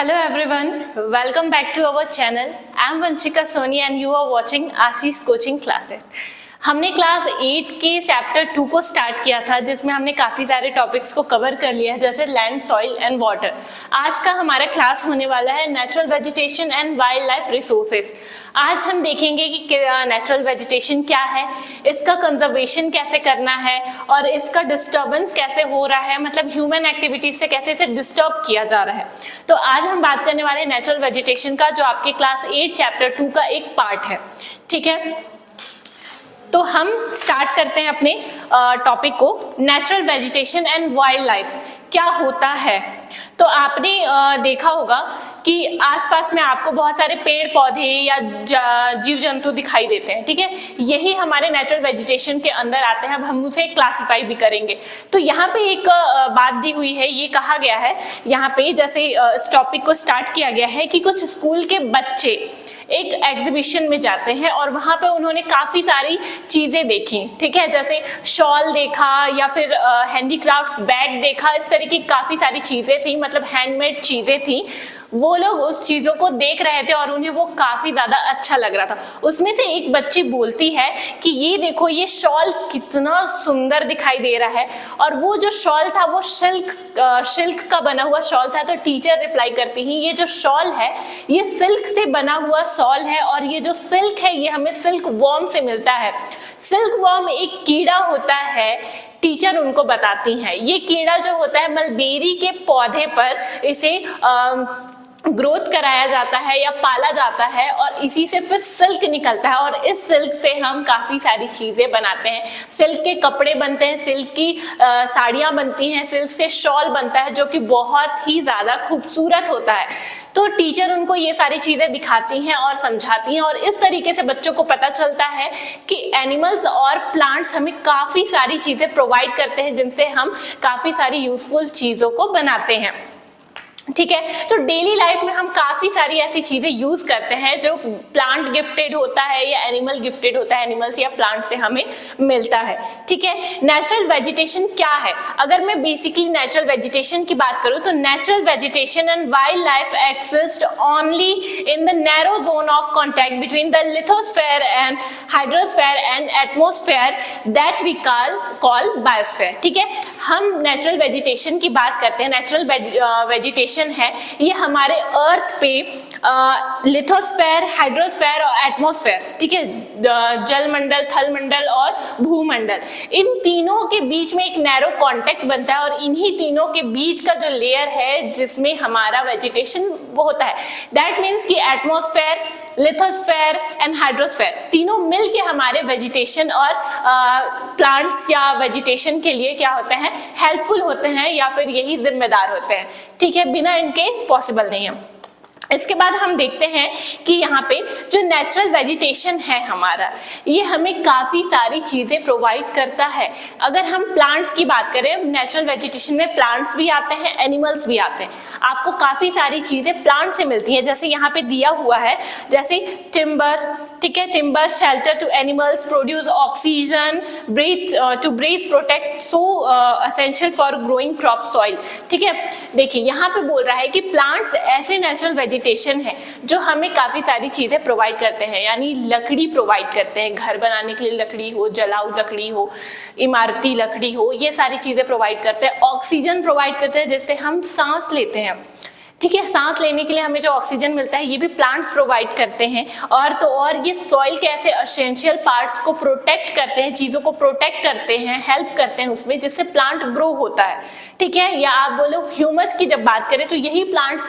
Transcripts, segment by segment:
Hello everyone, welcome back to our channel. I am Vanshika Soni and you are watching Ashish Coaching Classes. हमने class 8 के chapter 2 को start किया था जिसमें हमने काफ़ी सारे टॉपिक्स को कवर कर लिया है जैसे लैंड, सॉइल एंड वाटर। आज का हमारा क्लास होने वाला है natural vegetation and wild life resources. आज हम देखेंगे कि नेचुरल वेजिटेशन क्या है, इसका कंजर्वेशन कैसे करना है और इसका डिस्टर्बेंस कैसे हो रहा है, मतलब ह्यूमन एक्टिविटीज से कैसे इसे डिस्टर्ब किया जा रहा है। तो आज हम बात करने वाले हैं नेचुरल वेजिटेशन का, जो आपके क्लास 8 चैप्टर 2 का एक पार्ट है। ठीक है, तो हम स्टार्ट करते हैं अपने टॉपिक को। Natural vegetation and wild life क्या होता है। तो आपने देखा होगा कि आसपास में आपको बहुत सारे पेड़ पौधे या जीव जंतु दिखाई देते हैं। ठीक है, यही हमारे नेचुरल वेजिटेशन के अंदर आते हैं। अब हम उसे क्लासिफाई भी करेंगे। तो यहाँ पे एक बात दी हुई है, ये कहा गया है यहाँ पे, जैसे इस टॉपिक को स्टार्ट किया गया है कि कुछ स्कूल के बच्चे एक एग्जीबिशन में जाते हैं और वहां पे उन्होंने काफी सारी चीजें देखी। ठीक है, जैसे शॉल देखा या फिर हैंडीक्राफ्ट बैग देखा, इस तरह की काफी सारी चीजें थी, मतलब हैंडमेड चीजें थी। वो लोग उस चीजों को देख रहे थे और उन्हें वो काफी ज्यादा अच्छा लग रहा था। उसमें से एक बच्ची बोलती है कि ये देखो, ये शॉल कितना सुंदर दिखाई दे रहा है, और वो जो शॉल था वो सिल्क का बना हुआ शॉल था। तो टीचर रिप्लाई करती है, ये जो शॉल है ये सिल्क से बना हुआ शॉल है, और ये जो सिल्क है ये हमें सिल्क वॉर्म से मिलता है। सिल्क वॉर्म एक कीड़ा होता है, टीचर उनको बताती हैं। ये कीड़ा जो होता है मलबेरी के पौधे पर इसे ग्रोथ कराया जाता है या पाला जाता है, और इसी से फिर सिल्क निकलता है, और इस सिल्क से हम काफी सारी चीजें बनाते हैं। सिल्क के कपड़े बनते हैं, सिल्क की साड़ियां बनती हैं, सिल्क से शॉल बनता है जो कि बहुत ही ज्यादा खूबसूरत होता है। तो टीचर उनको ये सारी चीजें दिखाती हैं और समझाती हैं, और इस तरीके से बच्चों को पता चलता है कि एनिमल्स और प्लांट्स हमें काफी सारी चीजें प्रोवाइड करते हैं जिनसे हम काफी सारी यूजफुल चीजों को बनाते हैं। ठीक है, तो डेली लाइफ में हम काफी सारी ऐसी चीजें यूज करते हैं जो प्लांट गिफ्टेड होता है या एनिमल गिफ्टेड होता है, एनिमल्स या प्लांट से हमें मिलता है। ठीक है, नेचुरल वेजिटेशन क्या है? अगर मैं बेसिकली नेचुरल वेजिटेशन की बात करूं तो natural vegetation and wild life exist only in the narrow zone of contact between the lithosphere and hydrosphere and atmosphere that we call biosphere. ठीक है, हम नेचुरल वेजिटेशन की बात करते हैं। नेचुरल वेजिटेशन है ये हमारे अर्थ पे लिथोस्फेयर, हाइड्रोस्फेयर और एटमॉस्फेयर, ठीक है, जलमंडल, थलमंडल और भूमंडल, इन तीनों के बीच में एक नैरो कांटेक्ट बनता है, और इन्हीं तीनों के बीच का जो लेयर है जिसमें हमारा वेजिटेशन होता है, दैट मीन्स कि एटमॉस्फेयर, लिथोस्फेयर एंड हाइड्रोस्फेयर तीनों मिलके हमारे वेजिटेशन और प्लांट्स या वेजिटेशन के लिए क्या होते हैं, हेल्पफुल होते हैं, या फिर यही जिम्मेदार होते हैं। ठीक है, बिना इनके पॉसिबल नहीं है। इसके बाद हम देखते हैं कि यहाँ पे जो नेचुरल वेजिटेशन है हमारा, ये हमें काफ़ी सारी चीज़ें प्रोवाइड करता है। अगर हम प्लांट्स की बात करें, नेचुरल वेजिटेशन में प्लांट्स भी आते हैं, एनिमल्स भी आते हैं। आपको काफ़ी सारी चीज़ें प्लांट से मिलती हैं, जैसे यहाँ पे दिया हुआ है, जैसे टिम्बर, ठीक है, timber shelter to animals, produce oxygen, to breathe, protect, so essential for growing crop soil. ठीक है, देखिए यहाँ पे बोल रहा है कि प्लांट्स ऐसे नेचुरल वेजिटेशन है जो हमें काफी सारी चीजें प्रोवाइड करते हैं, यानी लकड़ी प्रोवाइड करते हैं, घर बनाने के लिए लकड़ी हो, जलाऊ लकड़ी हो, इमारती लकड़ी हो, ये सारी चीजें प्रोवाइड करते हैं। ऑक्सीजन प्रोवाइड करते हैं जिससे हम सांस लेते हैं। ठीक है, सांस लेने के लिए हमें जो ऑक्सीजन मिलता है ये भी प्लांट्स प्रोवाइड करते हैं। और तो और ये सॉइल के ऐसे एसेंशियल पार्ट्स को प्रोटेक्ट करते हैं, चीजों को प्रोटेक्ट करते हैं, हेल्प करते हैं उसमें, जिससे प्लांट ग्रो होता है। ठीक है, या आप बोलो ह्यूमस की जब बात करें तो यही प्लांट्स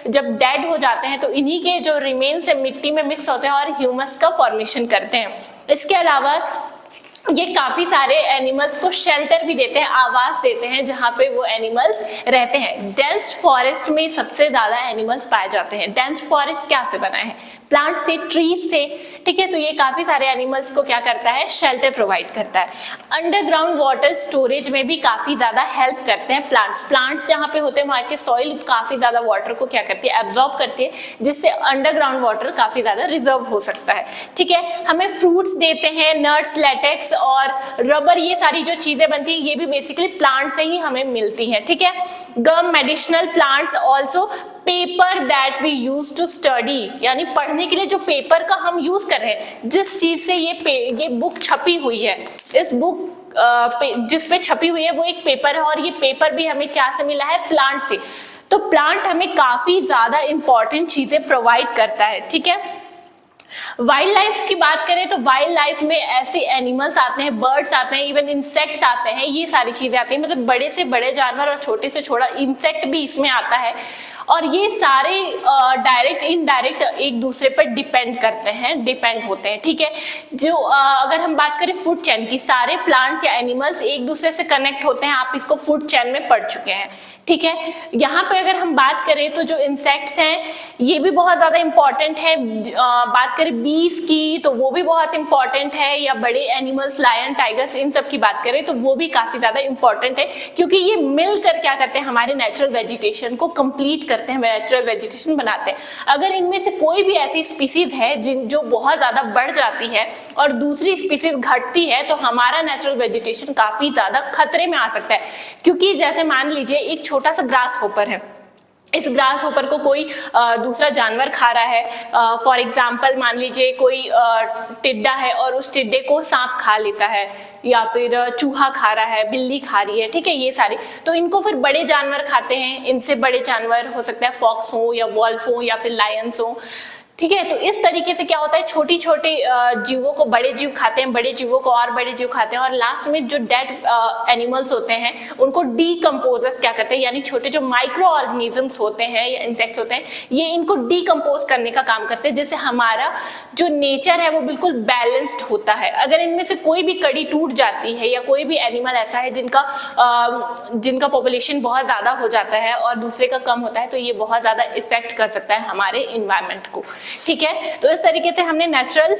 जब डेड हो जाते हैं तो इन्हीं के जो रिमेन्स है मिट्टी में मिक्स होते हैं और ह्यूमस का फॉर्मेशन करते हैं। इसके अलावा ये काफी सारे एनिमल्स को शेल्टर भी देते हैं, आवास देते हैं जहाँ पे वो एनिमल्स रहते हैं। डेंस फॉरेस्ट में सबसे ज्यादा एनिमल्स पाए जाते हैं। डेंस फॉरेस्ट क्या से बना है? प्लांट से, ट्रीज से। ठीक है, तो ये काफी सारे एनिमल्स को क्या करता है, शेल्टर प्रोवाइड करता है। अंडरग्राउंड वाटर स्टोरेज में भी काफी ज्यादा हेल्प करते हैं प्लांट्स जहाँ पे होते हैं वहाँ के सॉइल काफी ज्यादा वाटर को क्या करती है, एब्जॉर्ब करती है, जिससे अंडरग्राउंड वाटर काफी ज्यादा रिजर्व हो सकता है। ठीक है, हमें फ्रूट्स देते हैं, नट्स, लेटेक्स, लैटेक्स और रबर, ये सारी जो चीजें बनती है ये भी बेसिकली प्लांट से ही हमें मिलती हैं, ठीक है। Gum, medicinal plants, also paper that we use to study, यानी पढ़ने के लिए जो पेपर का हम यूज कर रहे हैं, जिस चीज से ये बुक छपी हुई है, इस बुक जिस पे छपी हुई है वो एक पेपर है, और ये पेपर भी हमें क्या से मिला है, प्लांट से। तो प्लांट हमें काफी ज्यादा इंपॉर्टेंट चीजें प्रोवाइड करता है, ठीक है। वाइल्ड लाइफ की बात करें तो वाइल्ड लाइफ में ऐसे एनिमल्स आते हैं, बर्ड्स आते हैं, इवन इंसेक्ट्स आते हैं, ये सारी चीजें आती हैं, मतलब बड़े से बड़े जानवर और छोटे से छोटा इंसेक्ट भी इसमें आता है। और ये सारे डायरेक्ट इनडायरेक्ट एक दूसरे पर डिपेंड होते हैं, ठीक है। जो अगर हम बात करें फूड चेन की, सारे प्लांट्स या एनिमल्स एक दूसरे से कनेक्ट होते हैं, आप इसको फूड चेन में पढ़ चुके हैं, ठीक है। यहाँ पे अगर हम बात करें तो जो इंसेक्ट्स हैं ये भी बहुत ज्यादा इंपॉर्टेंट है। बात करें बीज की तो वो भी बहुत इंपॉर्टेंट है, या बड़े एनिमल्स लायन, टाइगर्स, इन सब की बात करें तो वो भी काफी ज्यादा इंपॉर्टेंट है, क्योंकि ये मिलकर क्या करते हैं, हमारे नेचुरल वेजिटेशन को कंप्लीट करते हैं, नेचुरल वेजिटेशन बनाते हैं। अगर इनमें से कोई भी ऐसी स्पीसीज है जो बहुत ज्यादा बढ़ जाती है और दूसरी स्पीसीज घटती है, तो हमारा नेचुरल वेजिटेशन काफी ज्यादा खतरे में आ सकता है। क्योंकि जैसे मान लीजिए एक छोटा सा ग्रास होपर है, इस ग्रास होपर को कोई दूसरा जानवर खा रहा है, फॉर एग्जाम्पल मान लीजिए कोई टिड्डा है और उस टिड्डे को सांप खा लेता है, या फिर चूहा खा रहा है, बिल्ली खा रही है, ठीक है, ये सारी, तो इनको फिर बड़े जानवर खाते हैं। इनसे बड़े जानवर हो सकता है फॉक्स हो या वॉल्फ हो या फिर लायंस हो, ठीक है। तो इस तरीके से क्या होता है, छोटी छोटे जीवों को बड़े जीव खाते हैं, बड़े जीवों को और बड़े जीव खाते हैं, और लास्ट में जो डेड एनिमल्स होते हैं उनको डीकम्पोजर्स क्या करते हैं, यानी छोटे जो माइक्रो ऑर्गेनिजम्स होते हैं या इंसेक्ट्स होते हैं, ये इनको डीकम्पोज करने का काम करते हैं, जिससे हमारा जो नेचर है वो बिल्कुल बैलेंस्ड होता है। अगर इनमें से कोई भी कड़ी टूट जाती है या कोई भी एनिमल ऐसा है जिनका पॉपुलेशन बहुत ज्यादा हो जाता है और दूसरे का कम होता है, तो ये बहुत ज्यादा इफेक्ट कर सकता है हमारे इन्वायरमेंट को, ठीक है। तो इस तरीके से हमने नेचुरल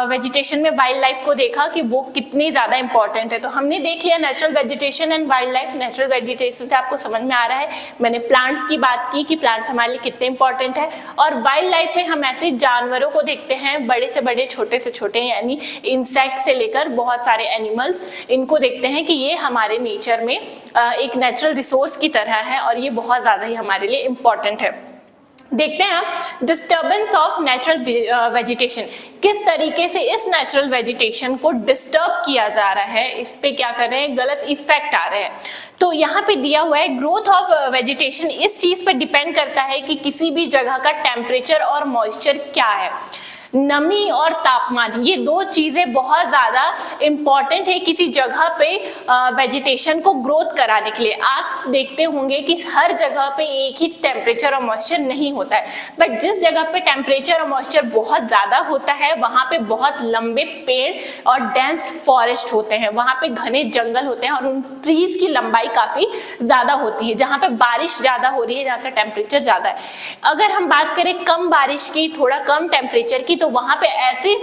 वेजिटेशन में वाइल्ड लाइफ को देखा कि वो कितनी ज्यादा इंपॉर्टेंट है। तो हमने देख लिया natural vegetation and wild life. Natural vegetation से आपको समझ में आ रहा है, मैंने प्लांट्स की बात की कि प्लांट्स हमारे लिए कितने इंपॉर्टेंट है, और वाइल्ड लाइफ में हम ऐसे जानवरों को देखते हैं, बड़े से बड़े, छोटे से छोटे, यानी इंसेक्ट से लेकर बहुत सारे एनिमल्स, इनको देखते हैं कि ये हमारे नेचर में एक नेचुरल रिसोर्स की तरह है और ये बहुत ज्यादा ही हमारे लिए इंपॉर्टेंट है। देखते हैं आप डिस्टर्बेंस ऑफ नेचुरल वेजिटेशन, किस तरीके से इस नेचुरल वेजिटेशन को डिस्टर्ब किया जा रहा है, इस पे क्या कर रहे हैं, गलत इफेक्ट आ रहे हैं। तो यहाँ पे दिया हुआ है ग्रोथ ऑफ वेजिटेशन इस चीज पे डिपेंड करता है कि किसी भी जगह का टेम्परेचर और मॉइस्चर क्या है। नमी और तापमान, ये दो चीजें बहुत ज्यादा इंपॉर्टेंट है किसी जगह पे वेजिटेशन को ग्रोथ कराने के लिए। आप देखते होंगे कि हर जगह पे एक ही टेम्परेचर और मॉइस्चर नहीं होता है, बट जिस जगह पे टेम्परेचर और मॉइस्चर बहुत ज्यादा होता है वहां पे बहुत लंबे पेड़ और डेंस फॉरेस्ट होते हैं, वहां पे घने जंगल होते हैं और उन ट्रीज की लंबाई काफी ज्यादा होती है। जहां पे बारिश ज्यादा हो रही है, जहाँ का टेम्परेचर ज्यादा है। अगर हम बात करें कम बारिश की, थोड़ा कम टेम्परेचर की, तो वहां पे ऐसे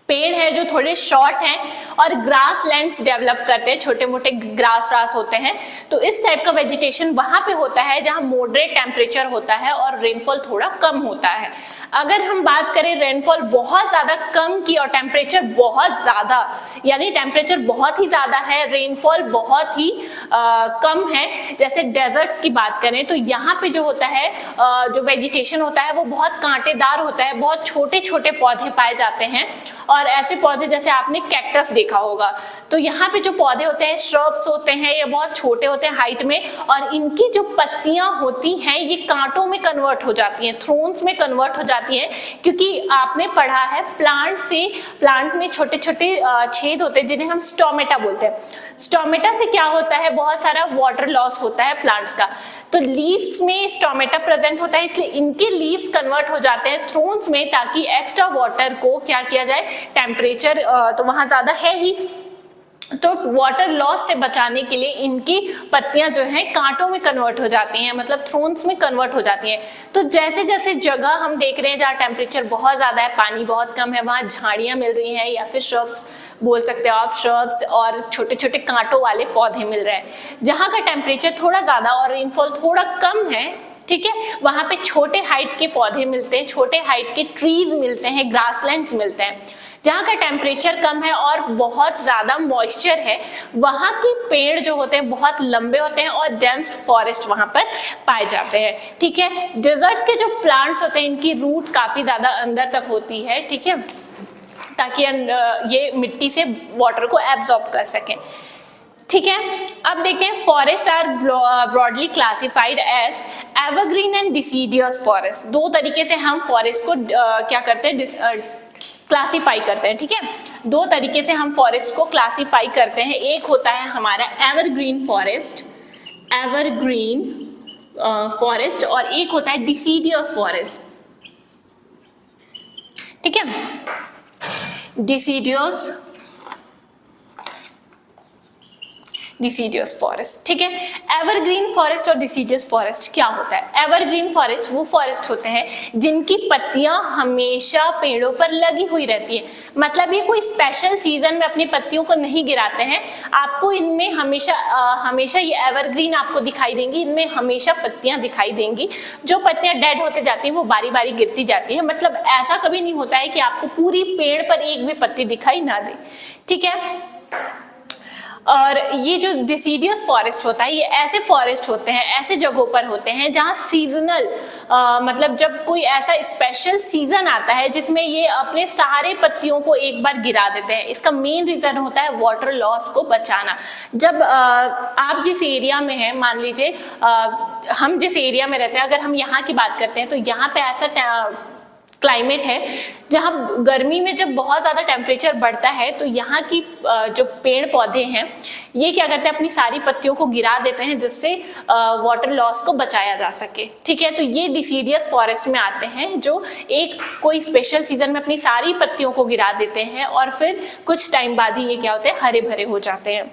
पेड़ है जो थोड़े शॉर्ट हैं और ग्रास लैंड्स डेवलप करते हैं, छोटे मोटे ग्रास होते हैं। तो इस टाइप का वेजिटेशन वहां पे होता है जहां मॉडरेट टेम्परेचर होता है और रेनफॉल थोड़ा कम होता है। अगर हम बात करें रेनफॉल बहुत ज्यादा कम की और टेम्परेचर बहुत ज्यादा, यानी टेम्परेचर बहुत ही ज्यादा है, रेनफॉल बहुत ही कम है, जैसे डेजर्ट्स की बात करें तो यहाँ पे जो होता है जो वेजिटेशन होता है वो बहुत कांटेदार होता है, बहुत छोटे छोटे पौधे पाए जाते हैं। और ऐसे पौधे जैसे आपने कैक्टस देखा होगा, तो यहाँ पे जो पौधे होते हैं श्रब्स होते हैं, ये बहुत छोटे होते हैं हाइट में, और इनकी जो पत्तियां होती हैं ये कांटों में कन्वर्ट हो जाती हैं, थ्रोन्स में कन्वर्ट हो जाती हैं, क्योंकि आपने पढ़ा है प्लांट में छोटे छोटे छेद होते हैं जिन्हें हम स्टोमेटा बोलते हैं। स्टोमेटा से क्या होता है, बहुत सारा वाटर लॉस होता है प्लांट्स का, तो लीव्स में स्टोमेटा प्रेजेंट होता है, इसलिए इनके लीव्स कन्वर्ट हो जाते हैं थ्रोन्स में, ताकि एक्स्ट्रा वाटर को क्या किया जाए, टेम्परेचर तो वहां ज्यादा है ही, तो वाटर लॉस से बचाने के लिए इनकी पत्तियां जो हैं कांटों में कन्वर्ट हो जाती हैं, मतलब थ्रोन्स में कन्वर्ट हो जाती हैं। तो जैसे जैसे जगह हम देख रहे हैं जहाँ टेम्परेचर बहुत ज्यादा है, पानी बहुत कम है, वहाँ झाड़ियां मिल रही हैं, या फिर श्रब्स बोल सकते हो आप, श्रब्स और छोटे छोटे कांटों वाले पौधे मिल रहे हैं। जहाँ का टेम्परेचर थोड़ा ज्यादा और रेनफॉल थोड़ा कम है, ठीक है। वहां पे छोटे हाइट के पौधे मिलते हैं, छोटे हाइट के ट्रीज मिलते हैं, ग्रासलैंड्स मिलते हैं। जहाँ का टेम्परेचर कम है और बहुत ज्यादा मॉइस्चर है, वहां के पेड़ जो होते हैं बहुत लंबे होते हैं और डेंस फॉरेस्ट वहां पर पाए जाते हैं, ठीक है। डेजर्ट्स के जो प्लांट्स होते हैं इनकी रूट काफी ज्यादा अंदर तक होती है, ठीक है, ताकि ये मिट्टी से वाटर को एब्जॉर्ब कर सकें, ठीक है। अब देखते हैं forest are broadly classified as evergreen and deciduous forest. दो तरीके से हम फॉरेस्ट को क्या करते हैं, क्लासिफाई करते हैं, ठीक है। दो तरीके से हम फॉरेस्ट को क्लासिफाई करते हैं। एक होता है हमारा एवरग्रीन फॉरेस्ट, एवरग्रीन फॉरेस्ट, और एक होता है डिसीडियस फॉरेस्ट, ठीक है। डिसीडियस फॉरेस्ट, ठीक है। एवरग्रीन फॉरेस्ट और डिसीडियस फॉरेस्ट क्या होता है? एवरग्रीन फॉरेस्ट वो फॉरेस्ट होते हैं जिनकी पत्तियां हमेशा पेड़ों पर लगी हुई रहती है, मतलब ये कोई स्पेशल सीजन में अपनी पत्तियों को नहीं गिराते हैं। आपको इनमें हमेशा ये एवरग्रीन आपको दिखाई देंगी, इनमें हमेशा पत्तियां दिखाई देंगी। जो पत्तियां डेड होते जाती हैं वो बारी बारी गिरती जाती हैं, मतलब ऐसा कभी नहीं होता है कि आपको पूरी पेड़ पर एक भी पत्ती दिखाई ना दे, ठीक है। और ये जो डिसीडियस फॉरेस्ट होता है, ये ऐसे फॉरेस्ट होते हैं, ऐसे जगहों पर होते हैं जहाँ सीजनल मतलब जब कोई ऐसा स्पेशल सीजन आता है जिसमें ये अपने सारे पत्तियों को एक बार गिरा देते हैं। इसका मेन रीजन होता है वाटर लॉस को बचाना। जब आप जिस एरिया में हैं, मान लीजिए हम जिस एरिया में रहते हैं, अगर हम यहाँ की बात करते हैं तो यहाँ पे ऐसा क्लाइमेट है जहाँ गर्मी में जब बहुत ज़्यादा टेम्परेचर बढ़ता है तो यहाँ की जो पेड़ पौधे हैं ये क्या करते हैं, अपनी सारी पत्तियों को गिरा देते हैं जिससे वाटर लॉस को बचाया जा सके, ठीक है। तो ये डिसीडियस फॉरेस्ट में आते हैं जो एक कोई स्पेशल सीजन में अपनी सारी पत्तियों को गिरा देते हैं और फिर कुछ टाइम बाद ही ये क्या होते हैं, हरे भरे हो जाते हैं,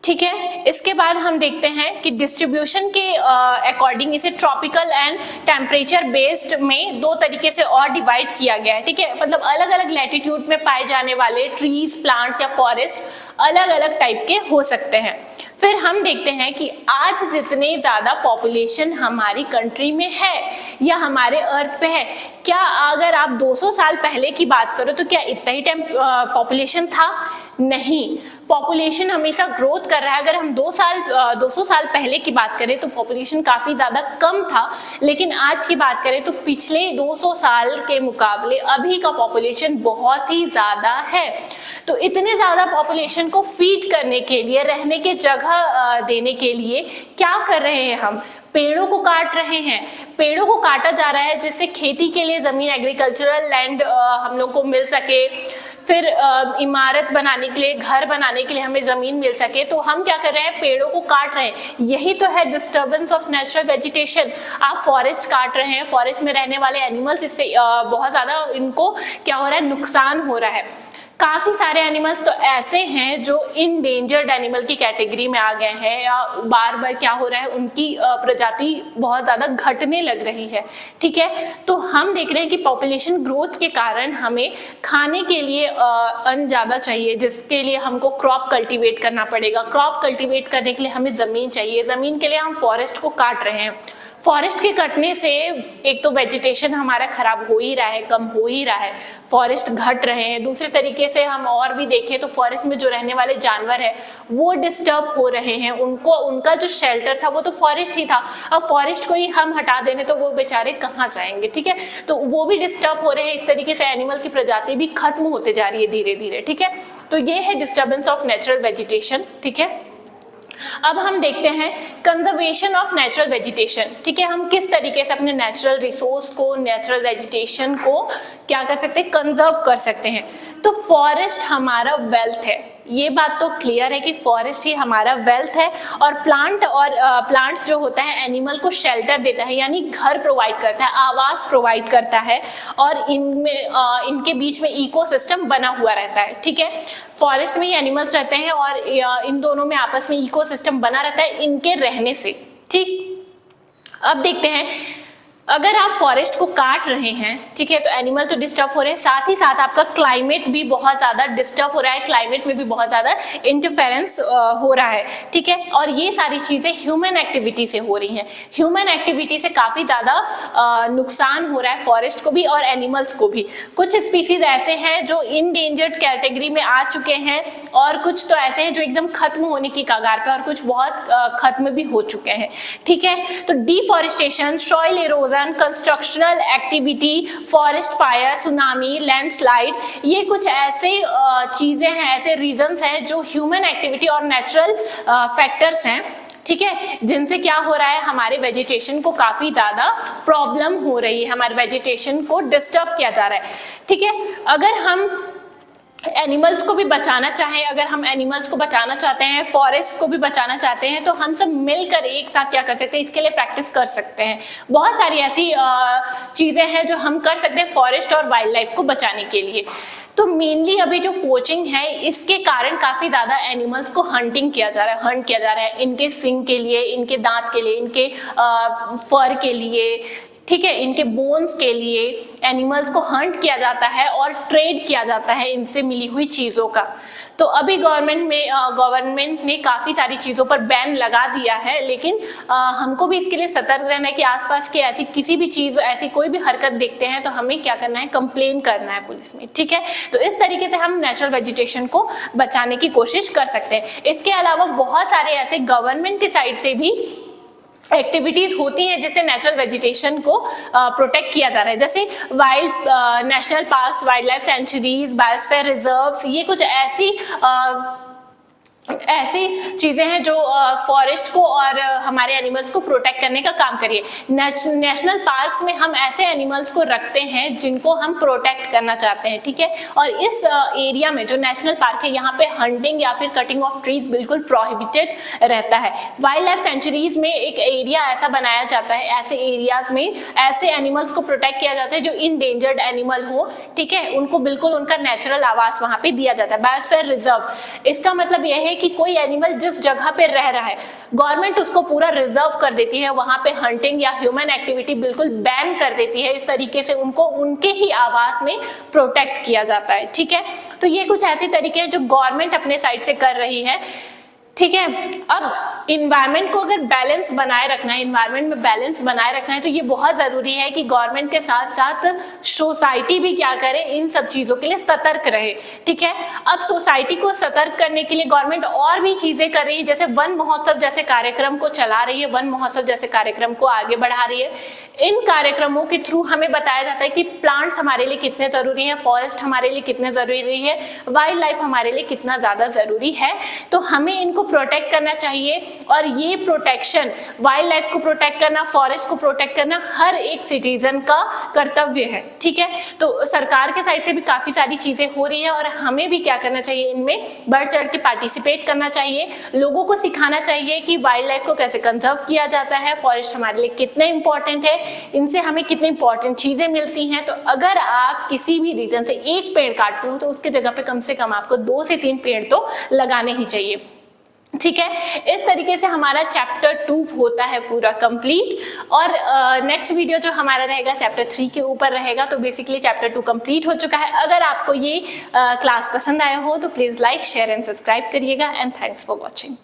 ठीक है। इसके बाद हम देखते हैं कि डिस्ट्रीब्यूशन के अकॉर्डिंग इसे ट्रॉपिकल एंड टेम्परेचर बेस्ड में दो तरीके से और डिवाइड किया गया है, ठीक है। मतलब अलग अलग लैटिट्यूड में पाए जाने वाले ट्रीज, प्लांट्स या फॉरेस्ट अलग अलग टाइप के हो सकते हैं। फिर हम देखते हैं कि आज जितने ज़्यादा पॉपुलेशन हमारी कंट्री में है या हमारे अर्थ पे है, क्या अगर आप 200 साल पहले की बात करो तो क्या इतना ही पॉपुलेशन था? नहीं, पॉपुलेशन हमेशा ग्रोथ कर रहा है। अगर हम 200 साल पहले की बात करें तो पॉपुलेशन काफ़ी ज़्यादा कम था, लेकिन आज की बात करें तो पिछले 200 साल के मुकाबले अभी का पॉपुलेशन बहुत ही ज़्यादा है। तो इतने ज़्यादा पॉपुलेशन को फीड करने के लिए, रहने के जगह देने के लिए क्या कर रहे हैं हम? पेड़ों को काट रहे हैं। पेड़ों को काटा जा रहा है जिससे खेती के लिए ज़मीन, एग्रीकल्चरल लैंड हम लोग को मिल सके, फिर इमारत बनाने के लिए, घर बनाने के लिए हमें ज़मीन मिल सके। तो हम क्या कर रहे हैं, पेड़ों को काट रहे हैं। यही तो है डिस्टर्बेंस ऑफ नेचुरल वेजिटेशन। आप फॉरेस्ट काट रहे हैं, फॉरेस्ट में रहने वाले एनिमल्स, इससे बहुत ज़्यादा इनको क्या हो रहा है, नुकसान हो रहा है। काफ़ी सारे एनिमल्स तो ऐसे हैं जो इंडेंजर्ड एनिमल की कैटेगरी में आ गए हैं, या बार बार क्या हो रहा है, उनकी प्रजाति बहुत ज़्यादा घटने लग रही है, ठीक है। तो हम देख रहे हैं कि पॉपुलेशन ग्रोथ के कारण हमें खाने के लिए अन्न ज़्यादा चाहिए, जिसके लिए हमको क्रॉप कल्टीवेट करना पड़ेगा। क्रॉप कल्टीवेट करने के लिए हमें ज़मीन चाहिए, ज़मीन के लिए हम फॉरेस्ट को काट रहे हैं। फॉरेस्ट के कटने से एक तो वेजिटेशन हमारा खराब हो ही रहा है, कम हो ही रहा है, फॉरेस्ट घट रहे हैं। दूसरे तरीके से हम और भी देखें तो फॉरेस्ट में जो रहने वाले जानवर है वो डिस्टर्ब हो रहे हैं। उनका जो शेल्टर था वो तो फॉरेस्ट ही था, अब फॉरेस्ट को ही हम हटा देने तो वो बेचारे कहाँ जाएंगे, ठीक है। तो वो भी डिस्टर्ब हो रहे हैं। इस तरीके से एनिमल की प्रजाति भी खत्म होते जा रही है धीरे धीरे, ठीक है। तो ये है डिस्टर्बेंस ऑफ नेचुरल वेजिटेशन, ठीक है। अब हम देखते हैं कंजर्वेशन ऑफ नेचुरल वेजिटेशन, ठीक है। हम किस तरीके से अपने नेचुरल रिसोर्स को, नेचुरल वेजिटेशन को क्या कर सकते हैं, कंजर्व कर सकते हैं। तो फॉरेस्ट हमारा वेल्थ है, ये बात तो क्लियर है कि फॉरेस्ट ही हमारा वेल्थ है। और प्लांट्स जो होता है एनिमल को शेल्टर देता है, यानी घर प्रोवाइड करता है, आवास प्रोवाइड करता है, और इनके बीच में इकोसिस्टम बना हुआ रहता है, ठीक है। फॉरेस्ट में ही एनिमल्स रहते हैं और इन दोनों में आपस में इकोसिस्टम बना रहता है इनके रहने से, ठीक। अब देखते हैं अगर आप फॉरेस्ट को काट रहे हैं, ठीक है, तो एनिमल तो डिस्टर्ब हो रहे हैं, साथ ही साथ आपका क्लाइमेट भी बहुत ज्यादा डिस्टर्ब हो रहा है, क्लाइमेट में भी बहुत ज्यादा इंटरफेरेंस हो रहा है, ठीक है। और ये सारी चीजें ह्यूमन एक्टिविटी से हो रही हैं। ह्यूमन एक्टिविटी से काफी ज्यादा नुकसान हो रहा है फॉरेस्ट को भी और एनिमल्स को भी। कुछ स्पीसीज ऐसे हैं जो इंडेंजर्ड कैटेगरी में आ चुके हैं और कुछ तो ऐसे हैं जो एकदम खत्म होने की कगार पे और कुछ बहुत खत्म भी हो चुके हैं, ठीक है। तो deforestation, soil erosion, constructional activity, forest fire, tsunami, landslide, ये कुछ ऐसे चीजें हैं, ऐसे रीजंस हैं जो ह्यूमन एक्टिविटी और नेचुरल फैक्टर्स हैं, ठीक है, जिनसे क्या हो रहा है, हमारे वेजिटेशन को काफी ज्यादा प्रॉब्लम हो रही है, हमारे वेजिटेशन को डिस्टर्ब किया जा रहा है, ठीक है। अगर हम एनिमल्स को भी बचाना चाहें, अगर हम एनिमल्स को बचाना चाहते हैं, फॉरेस्ट को भी बचाना चाहते हैं, तो हम सब मिलकर एक साथ क्या कर सकते हैं, इसके लिए प्रैक्टिस कर सकते हैं। बहुत सारी ऐसी चीजें हैं जो हम कर सकते हैं फॉरेस्ट और वाइल्ड लाइफ को बचाने के लिए। तो मेनली अभी जो पोचिंग है, इसके कारण काफी ज्यादा एनिमल्स को हंटिंग किया जा रहा है, हंट किया जा रहा है, इनके सिंग के लिए, इनके दांत के लिए, इनके फर के लिए, ठीक है, इनके बोन्स के लिए एनिमल्स को हंट किया जाता है और ट्रेड किया जाता है इनसे मिली हुई चीजों का। तो अभी गवर्नमेंट ने काफी सारी चीजों पर बैन लगा दिया है, लेकिन हमको भी इसके लिए सतर्क रहना है कि आसपास की ऐसी किसी भी चीज, ऐसी कोई भी हरकत देखते हैं तो हमें क्या करना है, कंप्लेन करना है पुलिस में, ठीक है। तो इस तरीके से हम नेचुरल वेजिटेशन को बचाने की कोशिश कर सकते हैं। इसके अलावा बहुत सारे ऐसे गवर्नमेंट की साइड से भी एक्टिविटीज होती हैं जिससे नेचुरल वेजिटेशन को प्रोटेक्ट किया जा रहा है, जैसे wild national parks, wild life sanctuaries, biosphere reserves, ये कुछ ऐसी चीजें हैं जो फॉरेस्ट को और हमारे एनिमल्स को प्रोटेक्ट करने का काम करिए। नेशनल पार्क्स में हम ऐसे एनिमल्स को रखते हैं जिनको हम प्रोटेक्ट करना चाहते हैं, ठीक है। और इस एरिया में जो नेशनल पार्क है, यहाँ पे हंटिंग या फिर कटिंग ऑफ ट्रीज बिल्कुल प्रोहिबिटेड रहता है। वाइल्ड लाइफ सेंचुरीज में एक एरिया ऐसा बनाया जाता है, ऐसे एरियाज में ऐसे एनिमल्स को प्रोटेक्ट किया जाता है जो इंडेंजर्ड एनिमल हो, ठीक है, उनको बिल्कुल उनका नेचुरल आवास वहां पे दिया जाता है। बायोस्फीयर रिजर्व, इसका मतलब यह है कि कोई एनिमल जिस जगह पे रह रहा है, गवर्नमेंट उसको पूरा रिजर्व कर देती है, वहां पे हंटिंग या ह्यूमन एक्टिविटी बिल्कुल बैन कर देती है। इस तरीके से उनको उनके ही आवास में प्रोटेक्ट किया जाता है, ठीक है। तो ये कुछ ऐसे तरीके हैं जो गवर्नमेंट अपने साइड से कर रही है, ठीक है। अब इन्वायरमेंट को अगर बैलेंस बनाए रखना है, इन्वायरमेंट में बैलेंस बनाए रखना है, तो ये बहुत जरूरी है कि गवर्नमेंट के साथ साथ सोसाइटी भी क्या करे, इन सब चीजों के लिए सतर्क रहे, ठीक है। अब सोसाइटी को सतर्क करने के लिए गवर्नमेंट और भी चीजें कर रही है, जैसे वन महोत्सव जैसे कार्यक्रम को चला रही है, वन महोत्सव जैसे कार्यक्रम को आगे बढ़ा रही है। इन कार्यक्रमों के थ्रू हमें बताया जाता है कि प्लांट्स हमारे लिए कितने जरूरी है, फॉरेस्ट हमारे लिए कितने जरूरी है, वाइल्ड लाइफ हमारे लिए कितना ज्यादा जरूरी है। तो हमें इनको प्रोटेक्ट करना चाहिए और ये प्रोटेक्शन, वाइल्ड लाइफ को प्रोटेक्ट करना, फॉरेस्ट को प्रोटेक्ट करना हर एक सिटीजन का कर्तव्य है, ठीक है। तो सरकार के साइड से भी काफी सारी चीजें हो रही है और हमें भी क्या करना चाहिए, इनमें बढ़ चढ़ के पार्टिसिपेट करना चाहिए, लोगों को सिखाना चाहिए कि वाइल्ड लाइफ को कैसे कंजर्व किया जाता है, फॉरेस्ट हमारे लिए कितने इंपॉर्टेंट है, इनसे हमें कितनी इंपॉर्टेंट चीजें मिलती हैं। तो अगर आप किसी भी रीजन से एक पेड़ काटते हो तो उसके जगह पे कम से कम आपको 2 से 3 पेड़ तो लगाने ही चाहिए, ठीक है। इस तरीके से हमारा चैप्टर 2 होता है पूरा कंप्लीट। और नेक्स्ट वीडियो जो हमारा रहेगा चैप्टर 3 के ऊपर रहेगा। तो बेसिकली चैप्टर 2 कंप्लीट हो चुका है। अगर आपको ये क्लास पसंद आया हो तो please like, share and subscribe करिएगा। And thanks for watching.